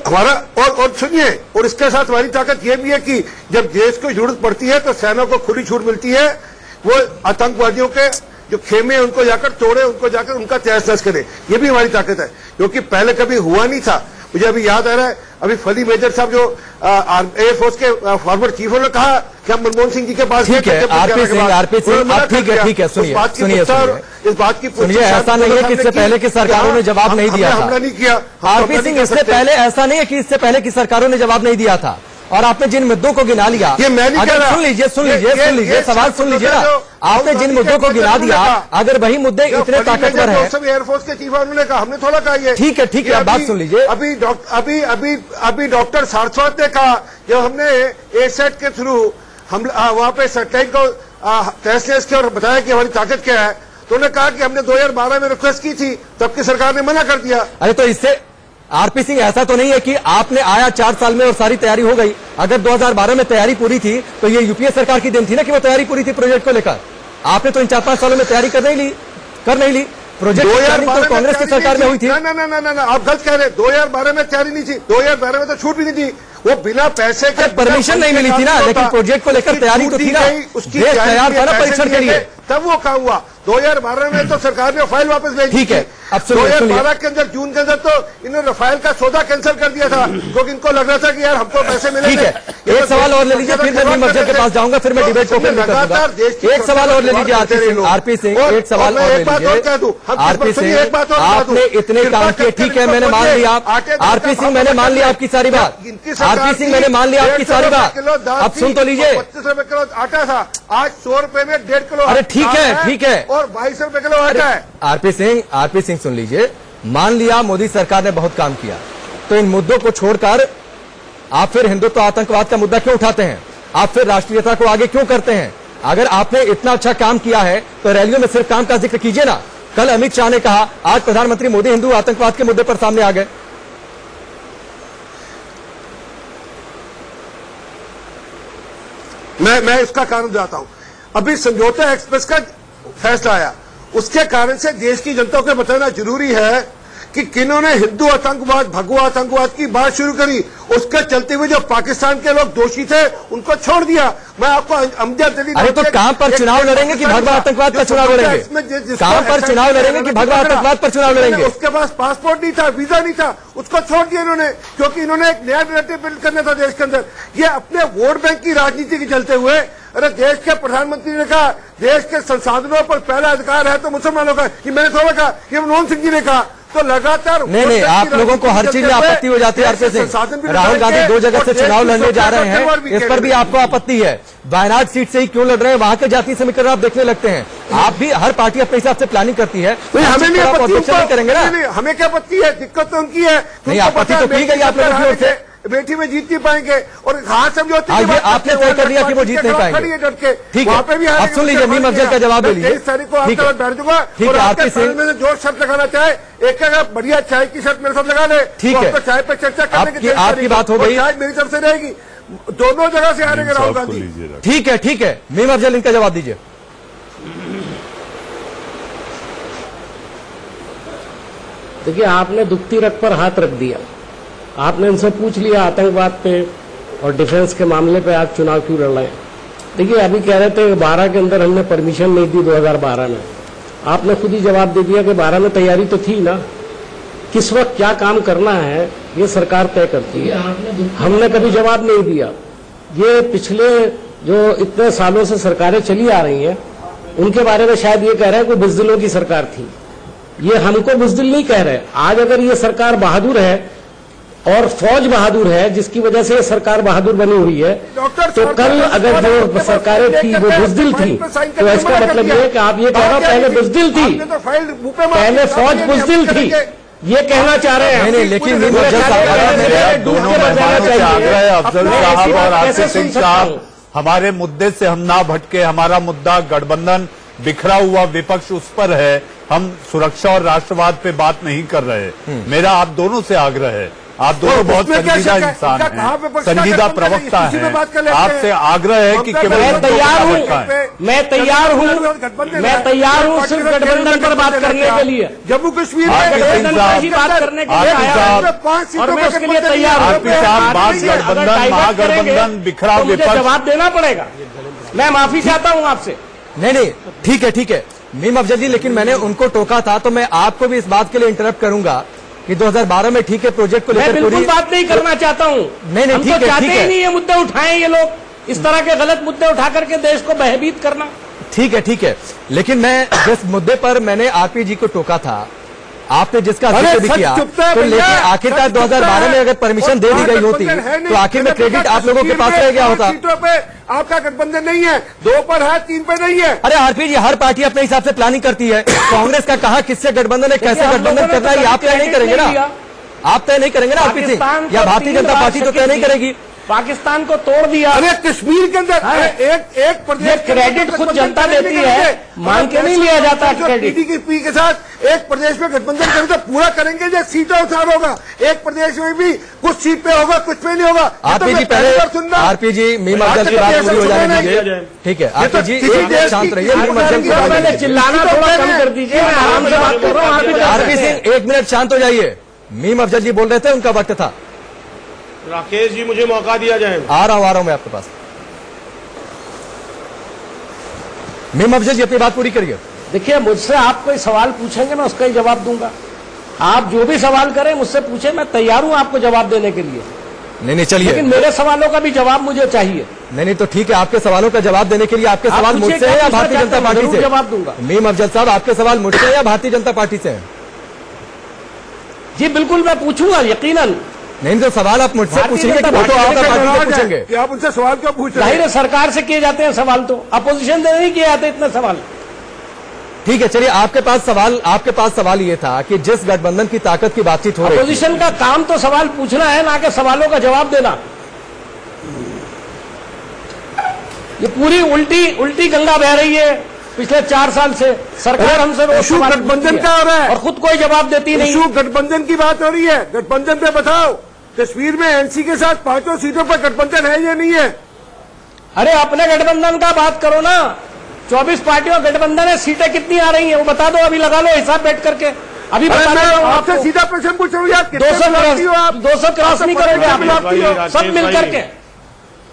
S6: हमारा और सुनिए, और इसके साथ हमारी ताकत यह भी है कि जब देश को जरूरत पड़ती है तो सेना को खुली छूट मिलती है, वो आतंकवादियों के जो खेमे हैं उनको जाकर तोड़े, उनको जाकर उनका तहस नहस करे। ये भी हमारी ताकत है, क्योंकि पहले कभी हुआ नहीं था। मुझे अभी याद आ रहा है, अभी फली मेजर साहब जो एयरफोर्स के फॉर्मर चीफ, उन्होंने कहा कि हम मनमोहन सिंह जी के पास
S1: ठीक है, आरपी सिंह, ठीक है, सुनिए,
S6: इस बात की
S1: सुनिए, ऐसा नहीं है कि इससे पहले की सरकारों ने जवाब नहीं दिया था।
S6: हमला नहीं किया
S1: आरपी सिंह, इससे पहले ऐसा नहीं है कि इससे पहले की सरकारों ने जवाब नहीं दिया था, और आपने जिन मुद्दों को गिना लिया,
S6: ये मैं नहीं कह रहा।
S1: सुन लीजिए सवाल सुन लीजिए ना, आपने जिन मुद्दों को गिना दिया, अगर वही मुद्दे इतने ताकतवर हैं,
S6: सब एयरफोर्स के चीफ उन्होंने कहा, हमने थोड़ा कहा ये
S1: ठीक है, बात सुन लीजिए।
S6: अभी डॉक्टर सारस्वत ने कहा, जब हमने एसेट के थ्रू हम वहां पे सैटेलाइट को तहस किया और बताया कि हमारी ताकत क्या है, तो उन्होंने कहा कि हमने 2012 में रिक्वेस्ट की थी, तब की सरकार ने मना कर दिया।
S1: अरे तो इससे आरपी सिंह, ऐसा तो नहीं है कि आपने आया 4 साल में और सारी तैयारी हो गई। अगर 2012 में तैयारी पूरी थी तो ये यूपीए सरकार की देन थी ना कि वो तैयारी पूरी थी प्रोजेक्ट को लेकर। आपने तो इन 4-5 सालों में तैयारी कर नहीं ली। प्रोजेक्ट तो कांग्रेस की सरकार में हुई थी।
S6: ना, आप गलत कह रहे हैं। 2012 में तैयारी नहीं थी, 2012 में तो छूट भी नहीं थी, वो बिना पैसे के
S1: परमिशन नहीं मिली थी ना, लेकिन प्रोजेक्ट को लेकर तैयारी तो थी ना,
S6: उसकी
S1: तैयार था ना परीक्षण के लिए,
S6: तब वो क्या हुआ। 2012 में तो सरकार ने फाइल वापस भेजी।
S1: ठीक है, अब
S6: 2012 के अंदर, जून के अंदर तो इन्होंने रफाइल का सौदा कैंसिल कर दिया था, क्योंकि इनको लग रहा था कि यार हमको पैसे मिलेंगे।
S1: ठीक है, एक सवाल और ले लीजिए, फिर मैं मीम अफजल के पास जाऊंगा, फिर मैं डिबेट को लगातार एक सवाल और ले लीजिए आरपी सिंह, एक सवाल और ले लीजिए आरपी सिंह, आपने इतने काम किए, ठीक है, मैंने मान लिया। आरपी सिंह, मैंने मान लिया आपकी सारी बात। आरपी सिंह, मैंने मान लिया आपकी सारी बात। अब सुन तो लीजिए,
S6: 25 रुपए किलो आटा था, आज 100 रुपए में 1.5 किलो।
S1: अरे ठीक है,
S6: और 22 रुपए किलो आटा है।
S1: आरपी सिंह सुन लीजिए, मान लिया मोदी सरकार ने बहुत काम किया, तो इन मुद्दों को छोड़कर आप फिर हिंदुत्व आतंकवाद का मुद्दा क्यों उठाते हैं? आप फिर राष्ट्रीयता को आगे क्यों करते हैं? अगर आपने इतना अच्छा काम किया है तो रैलियों में सिर्फ काम का जिक्र कीजिए ना। कल अमित शाह ने कहा, आज प्रधानमंत्री मोदी हिंदू आतंकवाद के मुद्दे पर सामने आ गए।
S6: मैं इसका कारण बताता हूं। अभी समझौता एक्सप्रेस का फैसला आया, उसके कारण से देश की जनता को बताना जरूरी है
S5: कि किन्होंने हिंदू आतंकवाद, भगवा आतंकवाद की बात शुरू करी, उसके चलते हुए जो पाकिस्तान के लोग दोषी थे उनको छोड़ दिया। मैं आपको अमजद अली,
S1: अरे तो कहां पर चुनाव लड़ेंगे कि भगवा आतंकवाद पर चुनाव लड़ेंगे? कहां पर चुनाव लड़ेंगे कि भगवा आतंकवाद पर चुनाव लड़ेंगे?
S5: उसके पास पासपोर्ट नहीं था, वीजा नहीं था, उसको छोड़ दिया इन्होंने, क्योंकि इन्होंने एक नया नैरेटिव बिल्ड करना था देश के अंदर। ये अपने वोट बैंक की राजनीति के चलते हुए, अरे देश के प्रधानमंत्री ने कहा देश के संसाधनों पर पहला अधिकार है तो मुसलमानों का, कि मैंने थोड़ा कहा, ये मनमोहन सिंह जी ने कहा। तो लगातार
S1: नहीं, आप लोगों को हर चीज में आपत्ति हो जाती है। आरपी सिंह, राहुल गांधी 2 जगह से चुनाव लड़ने जा रहे हैं, इस पर भी आपको आपत्ति है। वायनाड सीट से ही क्यों लड़ रहे हैं? वहां के जातीय समीकरण आप देखने लगते हैं। आप भी, हर पार्टी अपने हिसाब से प्लानिंग करती है,
S5: हमें नहीं
S1: नहीं करेंगे ना?
S5: हमें क्या आपत्ति है? दिक्कत तो उनकी है।
S1: नहीं, आपत्ति तो की गई आप लोगों की ओर से।
S5: बेटी में जीत नहीं पाएंगे और हाथ समझौते
S1: ये आपने तय कर दिया कि वो जीत नहीं पाएंगे। ठीक है, अब सुन लीजिए, मीम अफजल का जवाब ले लीजिए।
S5: 23 तारीख को आपके साथ बैठ दूंगा।
S1: ठीक है, आरपी सिंह
S5: में जो शर्त लगाना चाहे, एक बढ़िया चाय की शर्त मेरे साथ लगा ले।
S1: ठीक है,
S5: तो चाय पे चर्चा करने की
S1: आपकी बात हो गई,
S5: चाय मेरी तरफ से रहेगी, दोनों जगह से हारेंगे राहुल गांधी।
S1: ठीक है, ठीक है, मीम अफजल इनका जवाब दीजिए।
S2: देखिए, आपने दुखती रग पर हाथ रख दिया। आपने इनसे पूछ लिया आतंकवाद पे और डिफेंस के मामले पे आप चुनाव क्यों लड़ रहे हैं। देखिए, अभी कह रहे थे 12 के अंदर हमने परमिशन नहीं दी 2012 में। आपने खुद ही जवाब दे दिया कि 12 में तैयारी तो थी ना। किस वक्त क्या काम करना है ये सरकार तय करती है, हमने कभी जवाब नहीं दिया। ये पिछले जो इतने सालों से सरकारें चली आ रही हैं उनके बारे में शायद ये कह रहे हैं कोई बुज़दिलों की सरकार थी। ये हमको बुज़दिल नहीं कह रहे। आज अगर ये सरकार बहादुर है और फौज बहादुर है, जिसकी वजह से सरकार बहादुर बनी हुई है, तो कल अगर जो सरकारें थी वो बुज़दिल थी, तो इसका मतलब ये है कि आप ये कह रहे हो पहले बुज़दिल थी, पहले फौज बुज़दिल थी, ये कहना चाह रहे हैं।
S1: नहीं, लेकिन
S8: दोनों मेहमानों से आग्रह, अफजल साहब और आरपी सिंह साहब, हमारे मुद्दे से हम ना भटके। हमारा मुद्दा गठबंधन, बिखरा हुआ विपक्ष, उस पर है। हम सुरक्षा और राष्ट्रवाद पे बात नहीं कर रहे। मेरा आप दोनों से आग्रह है, आप दोनों बहुत संजीदा इंसान हैं, संजीदा प्रवक्ता हैं, आपसे आग्रह है कि केवल
S2: मैं तैयार हूँ सिर्फ गठबंधन पर बात करने के लिए,
S5: जम्मू कश्मीर
S2: की बात करने के लिए आया और मैं उसके लिए तैयार हूँ।
S8: आरपी साहब, बात गठबंधन, महागठबंधन, बिखरा विपक्ष,
S2: जवाब देना पड़ेगा। मैं माफी चाहता हूँ आपसे।
S1: नहीं, ठीक है, ठीक है मीम अफजल जी, लेकिन मैंने उनको टोका था तो मैं आपको भी इस बात के लिए इंटरप्ट करूंगा कि 2012 में ठीक है प्रोजेक्ट को लेकर
S2: बिल्कुल बात नहीं करना चाहता हूँ।
S1: नहीं, ठीक है,
S2: चाहते ही नहीं ये मुद्दे उठाएं ये लोग, इस तरह के गलत मुद्दे उठा करके देश को भयभीत करना।
S1: ठीक है, लेकिन मैं जिस मुद्दे पर मैंने आरपी जी को टोका था, आपने जिसका जिक्र भी किया, तो लेकिन आखिरकार 2012 में अगर परमिशन दे दी गई होती तो आखिर में क्रेडिट आप लोगों के पास रह गया होता।
S5: सीटों पे आपका गठबंधन नहीं है, 2 पर है, 3 पे नहीं है।
S1: अरे आरपी जी, हर पार्टी अपने हिसाब से प्लानिंग करती है। कांग्रेस का कहा किससे गठबंधन है, कैसे गठबंधन करना है, आप तय नहीं करेंगे ना? आप तय नहीं करेंगे ना आरपी सिंह, या भारतीय जनता पार्टी तो तय नहीं करेगी?
S2: पाकिस्तान को तोड़ दिया।
S5: अरे कश्मीर के अंदर एक प्रदेश,
S2: क्रेडिट खुद जनता देती है, मान के नहीं लिया जाता क्रेडिट।
S5: टीडीपी के साथ एक प्रदेश में गठबंधन करें तो पूरा करेंगे, जो सीटों उठार होगा एक प्रदेश में भी कुछ सीट पे होगा, कुछ पे नहीं होगा।
S1: आरपी जी पहले, आरपी जी मीम अफजल की बात पूरी हो जाने दीजिए। ठीक है आरपी जी, शांत रहिए। मीम अफजल की बात,
S2: चिल्लाना थोड़ा कम कर दीजिए, मैं आराम से बात कर रहा हूँ।
S1: आरपी सिंह 1 मिनट शांत हो जाइए। मीम अफजल जी बोल रहे थे, उनका वक्त था।
S3: राकेश जी, मुझे मौका दिया जाए।
S1: आ रहा हूं मैं आपके पास। मीम अफजल जी अपनी बात पूरी करिए।
S2: देखिए, मुझसे आप कोई सवाल पूछेंगे मैं उसका ही जवाब दूंगा। आप जो भी सवाल करें मुझसे पूछे, मैं तैयार हूं आपको जवाब देने के लिए।
S1: नहीं, चलिए,
S2: लेकिन मेरे सवालों का भी जवाब मुझे चाहिए।
S1: नहीं, तो ठीक है, आपके सवालों का जवाब देने के लिए आपके सवाल मुझसे है या भारतीय जनता पार्टी से?
S2: जवाब दूंगा।
S1: मीम अफजल साहब, आपके सवाल मुझसे है या भारतीय जनता पार्टी से?
S2: जी बिल्कुल, मैं पूछूंगा यकीनन।
S1: नहीं, तो सवाल आप मुझसे पूछेंगे कि वो तो आपका पार्टी से पूछेंगे।
S5: आप उनसे सवाल क्यों पूछ रहे हैं?
S2: जाहिर है सरकार से किए जाते हैं सवाल, तो अपोजिशन से नहीं किए जाते इतने सवाल।
S1: ठीक है, चलिए, आपके पास सवाल ये था कि जिस गठबंधन की ताकत की बातचीत हो रही है,
S2: अपोजिशन का काम तो सवाल पूछना है, ना कि सवालों का जवाब देना। ये पूरी उल्टी गंगा बह रही है पिछले 4 साल से। सरकार हमसे
S5: गठबंधन का हो रहा है
S2: और खुद कोई जवाब देती नहीं।
S5: गठबंधन की बात हो रही है, गठबंधन पे बताओ। कश्मीर में एनसी के साथ 5 सीटों पर गठबंधन है या नहीं है?
S2: अरे अपने गठबंधन का बात करो ना। 24 पार्टियों गठबंधन है, सीटें कितनी आ रही हैं वो बता दो, अभी लगा लो हिसाब बैठ करके। अभी बता रहे हो
S5: आपसे सीधा प्रश्न पूछ रहा हूँ यार,
S2: 200 क्रॉस नहीं करोगे आप सब मिल करके।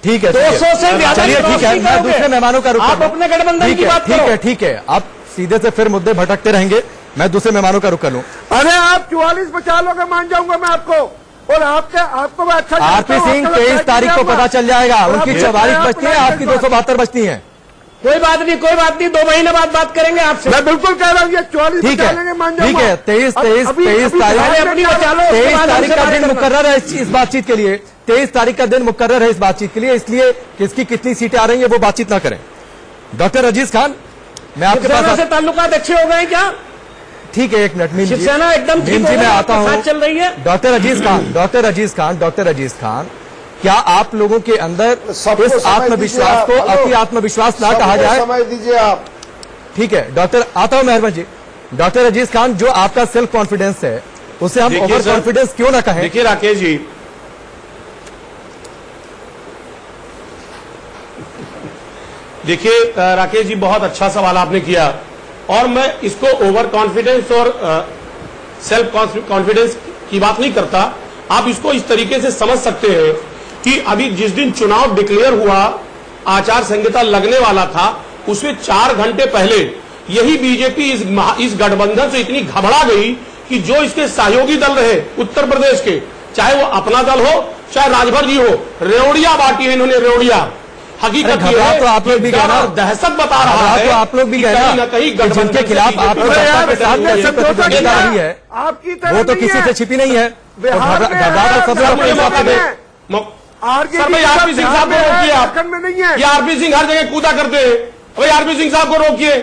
S1: ठीक है,
S2: 200 से ज्यादा
S1: चलिए, ठीक है, मैं दूसरे मेहमानों का रुख
S2: आप अपने गठबंधन की बात करो।
S1: ठीक है, आप सीधे से फिर मुद्दे भटकते रहेंगे, मैं दूसरे मेहमानों का रुख कर लूं।
S5: अरे आप 44 बचा लोगे मान जाऊंगा मैं आपको, और आपको मैं अच्छा
S1: आरपी सिंह 23 तारीख को पता चल जाएगा, उनकी 44 बचती है, आपकी 272 बचती है।
S2: कोई बात नहीं, 2 महीने बाद बात करेंगे आपसे।
S5: मैं बिल्कुल कह रहा हूँ ये 44
S1: ठीक है, ठीक है, 23 तारीख का दिन मुकर्रर है इस बातचीत के लिए, 23 तारीख का दिन मुकर्रर है इस बातचीत के लिए, इसलिए किसकी कितनी सीटें आ रही है वो बातचीत ना करें। डॉक्टर अजीज खान, मैं आपके पास
S2: से ताल्लुकात अच्छे हो गए क्या?
S1: ठीक है, 1 मिनट मीम जी,
S2: शिवसेना एकदम ठीक
S1: मैं आता हूँ।
S2: चल रही है।
S1: डॉक्टर अजीज खान, क्या आप लोगों के अंदर इस आत्मविश्वास को अति आत्मविश्वास ना कहा जाए?
S5: समय दीजिए आप।
S1: ठीक है डॉक्टर, आता हूं मेहरबान जी। डॉक्टर अजीज खान, जो आपका सेल्फ कॉन्फिडेंस है उसे हम ओवर कॉन्फिडेंस क्यों ना कहें?
S3: देखिए राकेश जी, राकेश जी बहुत अच्छा सवाल आपने किया, और मैं इसको ओवर कॉन्फिडेंस और सेल्फ कॉन्फिडेंस की बात नहीं करता। आप इसको इस तरीके से समझ सकते हैं कि अभी जिस दिन चुनाव डिक्लेयर हुआ, आचार संहिता लगने वाला था, उसमें 4 घंटे पहले यही बीजेपी इस गठबंधन से इतनी घबरा गई कि जो इसके सहयोगी दल रहे उत्तर प्रदेश के, चाहे वो अपना दल हो चाहे राजभर जी हो, रेवड़िया बांटी है इन्होंने, रेवड़िया। हकीकत ये है
S1: तो आप लोग भी कहना,
S3: दहशत बता रहा है,
S1: तो आप लोग भी कहना
S3: कहीं
S1: जिनके खिलाफ आपकी है वो तो किसी से छिपी नहीं है।
S3: सर भाई आरपी सिंह साहब को रोकिए, आप ये आरपी सिंह हर जगह कूदा करते हैं, भाई आरपी सिंह साहब को रोकिए।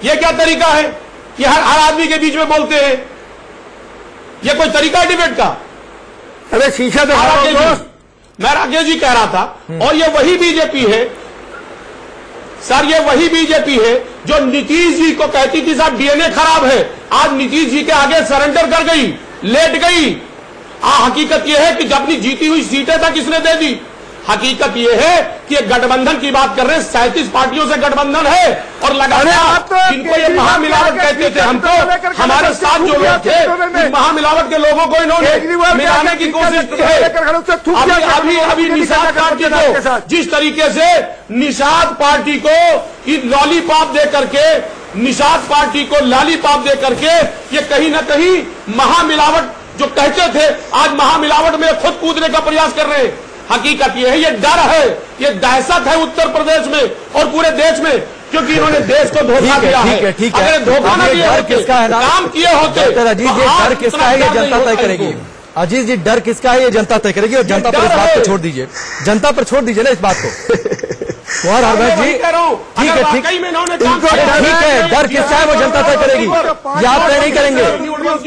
S3: ये क्या तरीका है? ये हर आदमी के बीच में बोलते हैं, ये कोई तरीका है डिबेट का?
S5: अरे शीशा तो
S3: मैं राकेश जी कह रहा था, और ये वही बीजेपी है सर, ये वही बीजेपी है जो नीतीश जी को कहती थी साहब डीएनए खराब है, आज नीतीश जी के आगे सरेंडर कर गई, लेट गई। हकीकत यह है कि अपनी जीती हुई सीटें तक किसने दे दी। हकीकत यह है कि गठबंधन की बात कर रहे हैं, 37 पार्टियों से गठबंधन है, और लगातार जिनको ये महामिलावट कहते थे, हमको हमारे साथ जो लोग थे उस महामिलावट के लोगों को इन्होंने मिलाने की कोशिश की है। अभी निषाद पार्टी को जिस तरीके से निषाद पार्टी को लॉलीपॉप दे करके, निषाद पार्टी को लॉलीपॉप दे करके ये कहीं ना कहीं महामिलावट जो कहते थे, आज महामिलावट में खुद कूदने का प्रयास कर रहे हैं। हकीकत यह है, ये डर है, ये दहशत है उत्तर प्रदेश में और पूरे देश में, क्योंकि इन्होंने देश को धोखा दिया है। अगर धोखा न दिया होते, काम किए होते,
S1: डर किसका है ये जनता तय करेगी। अजीज जी, डर किसका है ये जनता तय करेगी, और जनता पर इस बात को छोड़ दीजिए, जनता पर छोड़ दीजिए ना इस बात को। कुंवर हरवंश जी, ठीक है, ठीक है, डर किसका है वो जनता तय करेगी, ये आप तय नहीं करेंगे।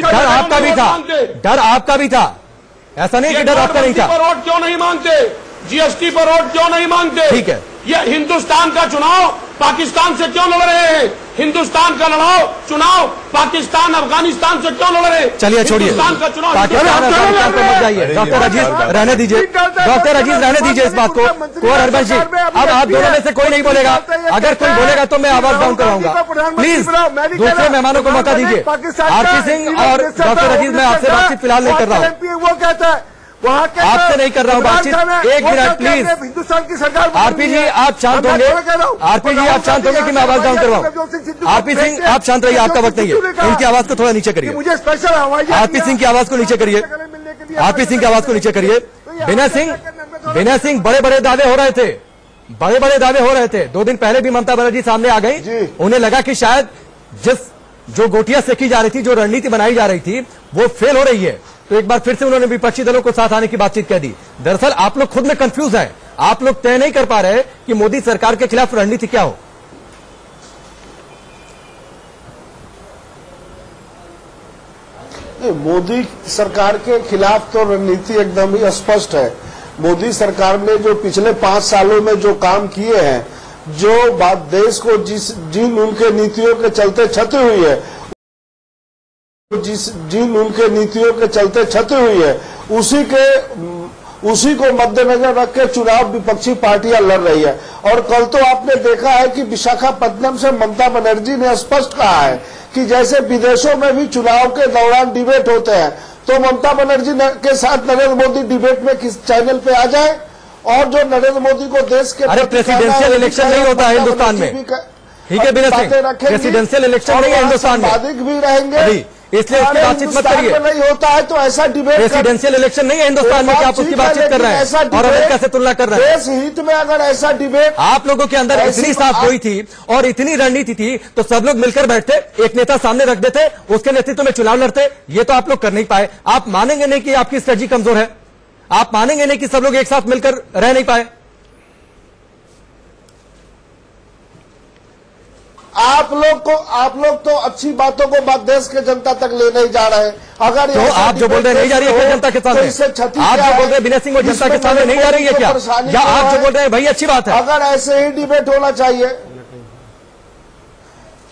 S1: डर आपका भी था, डर आपका भी था, ऐसा नहीं कि डर आपका नहीं था।
S3: पर वोट क्यों नहीं मांगते, जीएसटी पर वोट क्यों नहीं मांगते?
S1: ठीक है,
S3: ये हिंदुस्तान का चुनाव पाकिस्तान से क्यों लड़ रहे हैं? हिंदुस्तान का चुनाव पाकिस्तान अफगानिस्तान से क्यों लड़ रहे हैं?
S1: चलिए छोड़िए, पाकिस्तान अफगानिस्तान पर मत जाइए। डॉक्टर अजीज रहने दीजिए, डॉक्टर अजीज रहने दीजिए इस बात को। कुंवर हरवंश जी, अब आप दोनों में से कोई नहीं बोलेगा, अगर कोई बोलेगा तो मैं आवाज डाउन कराऊंगा। प्लीज दूसरे मेहमानों को मौका दीजिए। आरपी सिंह और डॉक्टर अजीज, मैं आपसे बातचीत फिलहाल नहीं कर रहा हूँ,
S5: वो कहता है
S1: आपसे नहीं कर रहा हूँ बातचीत, एक मिनट प्लीज।
S5: हिंदुस्तान की सरकार,
S1: आरपी जी आप शांत होंगे, आरपी जी आप शांत होंगे कि मैं आवाज डाउन करवाऊं? आरपी सिंह आप शांत रहिए, आपका वक्त नहीं है, इनकी आवाज को थोड़ा नीचे करिए।
S5: मुझे स्पेशल
S1: आरपी सिंह की आवाज को नीचे करिए, आरपी सिंह की आवाज को नीचे करिए। विनय सिंह बड़े बड़े दावे हो रहे थे, बड़े बड़े दावे हो रहे थे। 2 दिन पहले भी ममता बनर्जी सामने आ गई, उन्हें लगा कि शायद जो गोटियां सेकी जा रही थी, जो रणनीति बनाई जा रही थी वो फेल हो रही है, तो एक बार फिर से उन्होंने विपक्षी दलों को साथ आने की बातचीत कह दी। दरअसल आप लोग खुद में कंफ्यूज हैं, आप लोग तय नहीं कर पा रहे कि मोदी सरकार के खिलाफ रणनीति क्या हो।
S5: मोदी सरकार के खिलाफ तो रणनीति एकदम ही स्पष्ट है। मोदी सरकार ने जो पिछले 5 सालों में जो काम किए हैं, जो बात देश को जिन उनके नीतियों के चलते क्षति हुई है, जिन उनके नीतियों के चलते क्षति हुई है, उसी को मद्देनजर रख के चुनाव विपक्षी पार्टियां लड़ रही है। और कल तो आपने देखा है कि विशाखापट्टनम से ममता बनर्जी ने स्पष्ट कहा है कि जैसे विदेशों में भी चुनाव के दौरान डिबेट होते हैं, तो ममता बनर्जी के साथ नरेंद्र मोदी डिबेट में किस चैनल पे आ जाए, और जो नरेंद्र मोदी को देश के
S1: प्रेसिडेंशियल इलेक्शन नहीं होता है हिंदुस्तान में, ठीक है बिना सिंह, प्रेसिडेंशियल इलेक्शन नहीं है हिंदुस्तान में,
S5: सांबादिक भी रहेंगे,
S1: इसलिए उसकी बातचीत मत करिए।
S5: नहीं होता है तो ऐसा डिबेट,
S1: प्रेसिडेंशियल इलेक्शन नहीं है हिंदुस्तान में, क्या आप उसकी बातचीत कर रहे हैं और अमेरिका से तुलना कर रहे हैं?
S5: देश हित में अगर ऐसा डिबेट,
S1: आप लोगों के अंदर इतनी साफ गोई थी और इतनी रणनीति थी तो सब लोग मिलकर बैठते, एक नेता सामने रख देते, उसके नेतृत्व में चुनाव लड़ते। ये तो आप लोग कर नहीं पाए। आप मानेंगे नहीं कि आपकी स्ट्रेटजी कमजोर है, आप मानेंगे नहीं कि सब लोग एक साथ मिलकर रह नहीं पाए।
S5: आप लोग तो अच्छी बातों को देश के जनता तक ले नहीं जा रहे हैं। अगर
S1: तो आप जो बोल रहे हैं नहीं जा रही है जनता के सामने, आप जो बोल रहे हैं विनय सिंह वो जनता के सामने नहीं जा रही है क्या? या आप जो बोल रहे हैं भाई अच्छी बात है?
S5: अगर ऐसे ही डिबेट होना चाहिए,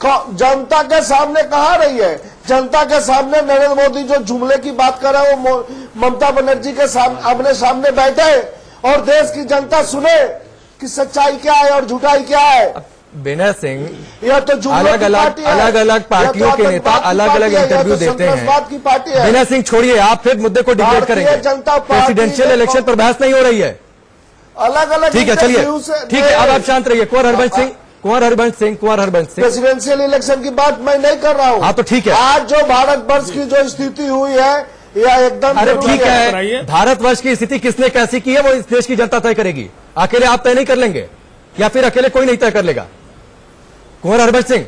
S5: जनता के सामने कहाँ रही है? जनता के सामने नरेंद्र मोदी जो जुमले की बात कर रहे हैं वो ममता बनर्जी के अपने सामने बैठे और देश की जनता सुने कि सच्चाई क्या है और झूठाई क्या है।
S1: विनय सिंह,
S5: यह तो
S1: अलग अलग पार्टियों के नेता अलग अलग इंटरव्यू देते हैं। विनय सिंह छोड़िए, आप फिर मुद्दे को डिबेट करेंगे। प्रेसिडेंशियल इलेक्शन पर बहस नहीं हो रही है,
S5: अलग अलग,
S1: ठीक है चलिए, ठीक है अब आप शांत रहिए। कुंवर हरबंश सिंह
S5: प्रेसिडेंशियल इलेक्शन की बात मैं नहीं कर रहा हूँ।
S1: हाँ तो ठीक है,
S5: आज जो भारतवर्ष की जो स्थिति हुई है यह एकदम,
S1: अरे ठीक है, भारतवर्ष की स्थिति किसने कैसी की है वो इस देश की जनता तय करेगी। अकेले आप तय नहीं कर लेंगे या फिर अकेले कोई नहीं तय कर लेगा। कुंवर हरबंश सिंह,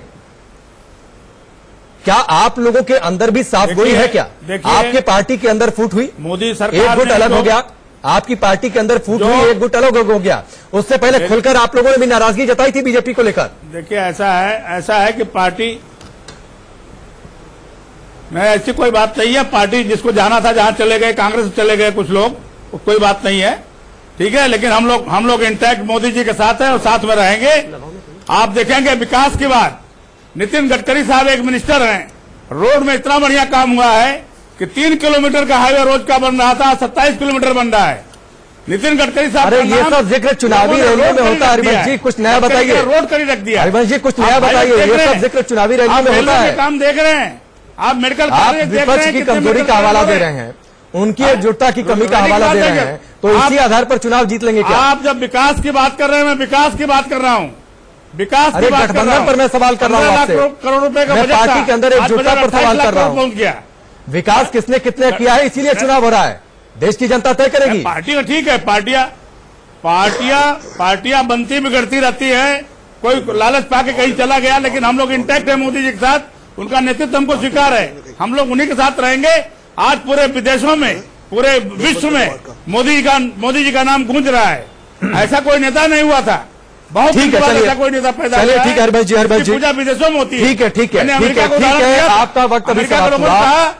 S1: क्या आप लोगों के अंदर भी साफ गोई है क्या? आपके पार्टी के अंदर फूट हुई,
S4: मोदी सरकार
S1: एक गुट अलग हो गया, आपकी पार्टी के अंदर फूट हुई, एक गुट अलग हो गया। उससे पहले खुलकर आप लोगों ने भी नाराजगी जताई थी बीजेपी को लेकर।
S4: देखिए ऐसा है कि पार्टी में ऐसी कोई बात नहीं है। पार्टी जिसको जाना था जहां चले गए, कांग्रेस चले गए कुछ लोग, कोई बात नहीं है, ठीक है। लेकिन हम लोग इंटैक्ट मोदी जी के साथ है और साथ में रहेंगे। आप देखेंगे विकास की बात, नितिन गडकरी साहब एक मिनिस्टर हैं, रोड में इतना बढ़िया काम हुआ है कि 3 किलोमीटर का हाईवे रोज का बन रहा था, 27 किलोमीटर बन रहा है। नितिन गडकरी साहब,
S1: अरे ये सब जिक्र चुनावी रैलियों में होता है। हरिवंश जी कुछ नया बताइए,
S4: रोड कर रख दिया।
S1: हरिवंश जी कुछ नया बताइए, ये सब जिक्र चुनावी रैलियों में होता है।
S4: काम देख रहे हैं आप, मेडिकल
S1: आप विपक्ष की कमजोरी का हवाला दे रहे हैं, उनकी एकजुटता की कमी का हवाला दे रहे हैं, तो इसी आधार पर चुनाव जीत लेंगे क्या?
S4: आप जब विकास की बात कर रहे हैं, मैं विकास की बात कर रहा हूँ, विकास की बात कर रहा
S1: गठबंधन पर मैं सवाल कर रहा हूँ आपसे।
S4: करोड़ रुपए का बजट था,
S1: पार्टी के अंदर एकजुटता पर सवाल कर रहा हूँ।
S4: पहुंच गया,
S1: विकास किसने कितने किया है, इसीलिए चुनाव हो रहा है, देश की जनता तय करेगी।
S4: पार्टी में ठीक है, पार्टियां बनती बिगड़ती रहती है, कोई लालच पाके कहीं चला गया, लेकिन हम लोग इंटैक्ट है मोदी जी के साथ, उनका नेतृत्व हमको स्वीकार है, हम लोग उन्हीं के साथ रहेंगे। आज पूरे विदेशों में, पूरे विश्व में मोदी जी का नाम गूंज रहा है। ऐसा कोई नेता नहीं हुआ था, बहुत
S1: ठीक है,
S4: ऐसा कोई नेता पैदा
S1: चलिए, ठीक है हरबंश जी,
S4: पूजा विदेशों में होती है।
S1: ठीक है, आपका वक्त अभी समाप्त हुआ,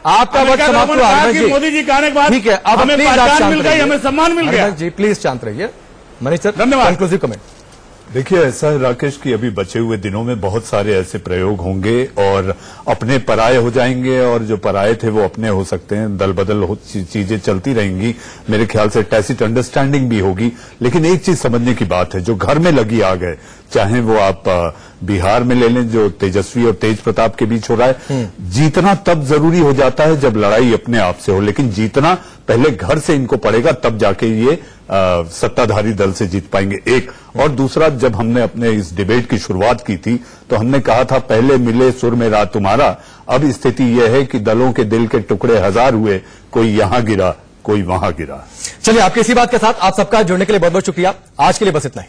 S1: आपका वक्त समाप्त हुआ हरबंश जी।
S4: मोदी जी के आने के बाद
S1: ठीक है, अब
S4: हमें पहचान मिल गई, हमें सम्मान मिल गया।
S1: हरबंश जी प्लीज शांत रहिए। मनीष सर,
S4: धन्यवाद।
S1: Conclusive comment.
S8: देखिए, ऐसा है राकेश कि अभी बचे हुए दिनों में बहुत सारे ऐसे प्रयोग होंगे और अपने पराये हो जाएंगे और जो पराये थे वो अपने हो सकते हैं, दल बदल चीजें चलती रहेंगी। मेरे ख्याल से टैसिट अंडरस्टैंडिंग भी होगी, लेकिन एक चीज समझने की बात है, जो घर में लगी आग है, चाहे वो आप बिहार में ले लें जो तेजस्वी और तेज प्रताप के बीच हो रहा है, जीतना तब जरूरी हो जाता है जब लड़ाई अपने आप से हो, लेकिन जीतना पहले घर से इनको पड़ेगा, तब जाके ये सत्ताधारी दल से जीत पाएंगे। एक और दूसरा, जब हमने अपने इस डिबेट की शुरुआत की थी तो हमने कहा था पहले मिले सुर में रात तुम्हारा। अब स्थिति यह है कि दलों के दिल के टुकड़े हजार हुए, कोई यहां गिरा कोई वहां गिरा।
S1: चलिए, आपकी इसी बात के साथ आप सबका जुड़ने के लिए बहुत बहुत शुक्रिया। आज के लिए बस इतना ही।